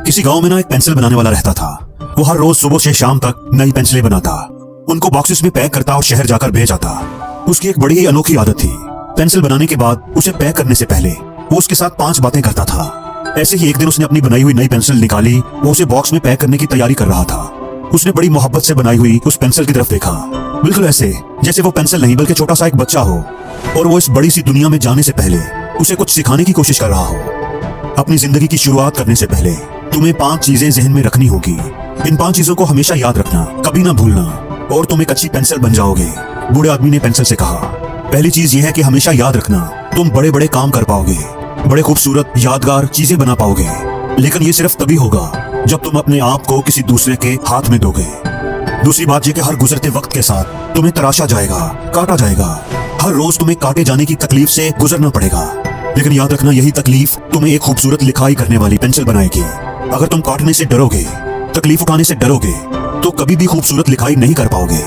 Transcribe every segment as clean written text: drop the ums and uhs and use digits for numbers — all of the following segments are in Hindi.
किसी गांव में ना एक पेंसिल बनाने वाला रहता था। वो हर रोज सुबह से शाम तक नई पेंसिलें बनाता, उनको बॉक्सेस में पैक करता और शहर जाकर बेच आता। उसकी एक बड़ी ही अनोखी आदत थी। पेंसिल बनाने के बाद उसे पैक करने से पहले वो उसके साथ 5 बातें करता था। ऐसे ही एक दिन उसने अपनी बनाई हुई नई पेंसिल निकाली। वो उसे बॉक्स में पैक करने की तैयारी कर रहा था। उसने बड़ी मोहब्बत से बनाई हुई उस पेंसिल की तरफ देखा, बिल्कुल ऐसे जैसे वो पेंसिल नहीं बल्कि छोटा सा एक बच्चा हो और वो इस बड़ी सी दुनिया में जाने से पहले उसे कुछ सिखाने की कोशिश कर रहा हो। अपनी जिंदगी की शुरुआत करने से पहले तुम्हें 5 चीजें जहन में रखनी होगी। इन 5 चीजों को हमेशा याद रखना, कभी ना भूलना, और तुम एक अच्छी पेंसिल बन जाओगे। बूढ़े आदमी ने पेंसिल से कहा, पहली चीज यह है कि हमेशा याद रखना, तुम बड़े बड़े काम कर पाओगे, बड़े खूबसूरत यादगार चीजें बना पाओगे, लेकिन ये सिर्फ तभी होगा जब तुम अपने आप को किसी दूसरे के हाथ में दोगे। दूसरी बात यह कि हर गुजरते वक्त के साथ तुम्हें तराशा जाएगा, काटा जाएगा। हर रोज तुम्हें काटे जाने की तकलीफ से गुजरना पड़ेगा, लेकिन याद रखना यही तकलीफ तुम्हें एक खूबसूरत लिखाई करने वाली पेंसिल बनाएगी। अगर तुम काटने से डरोगे, तकलीफ उठाने से डरोगे, तो कभी भी खूबसूरत लिखाई नहीं कर पाओगे।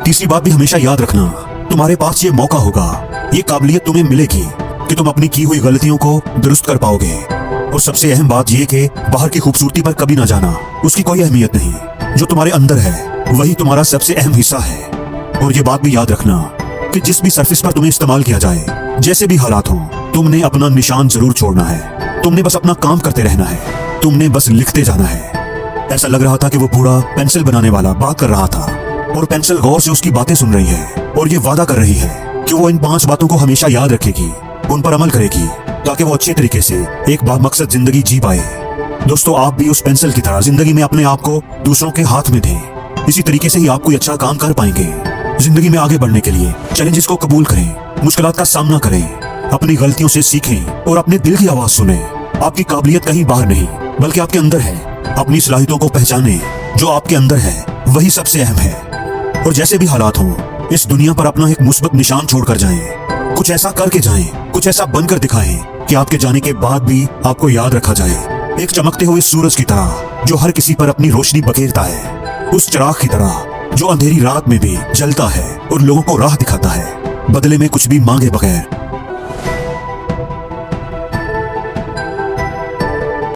तीसरी बात भी हमेशा याद रखना, तुम्हारे पास ये मौका होगा, ये काबिलियत तुम्हें मिलेगी कि तुम अपनी की हुई गलतियों को दुरुस्त कर पाओगे। और सबसे अहम बात यह कि बाहर की खूबसूरती पर कभी ना जाना, उसकी कोई अहमियत नहीं। जो तुम्हारे अंदर है वही तुम्हारा सबसे अहम हिस्सा है। और ये बात भी याद रखना कि जिस भी सरफेस पर तुम्हें इस्तेमाल किया जाए, जैसे भी हालात हो, तुमने अपना निशान जरूर छोड़ना है। तुमने बस अपना काम करते रहना है, तुमने बस लिखते जाना है। ऐसा लग रहा था कि वो बूढ़ा पेंसिल बनाने वाला बात कर रहा था और पेंसिल गौर से उसकी बातें सुन रही है और ये वादा कर रही है कि वो इन 5 बातों को हमेशा याद रखेगी, उन पर अमल करेगी, ताकि वो अच्छे तरीके से एक बामकसद जिंदगी जी पाए। दोस्तों, आप भी उस पेंसिल की तरह जिंदगी में अपने आप को दूसरों के हाथ में दें। इसी तरीके से ही आप कोई अच्छा काम कर पाएंगे। जिंदगी में आगे बढ़ने के लिए चैलेंजेस को कबूल करें, मुश्किलात का सामना करें, अपनी गलतियों से सीखें और अपने दिल की आवाज सुनें। आपकी काबिलियत कहीं बाहर नहीं बल्कि आपके अंदर है। अपनी सलाहियतों को पहचानें, जो आपके अंदर है वही सबसे अहम है। और जैसे भी हालात हों, इस दुनिया पर अपना एक मुस्बत निशान छोड़कर जाएं। कुछ ऐसा करके जाएं, कुछ ऐसा बनकर दिखाएं कि आपके जाने के बाद भी आपको याद रखा जाए। एक चमकते हुए सूरज की तरह जो हर किसी पर अपनी रोशनी बखेरता है, उस चिराग की तरह जो अंधेरी रात में भी जलता है और लोगों को राह दिखाता है, बदले में कुछ भी मांगे बगैर।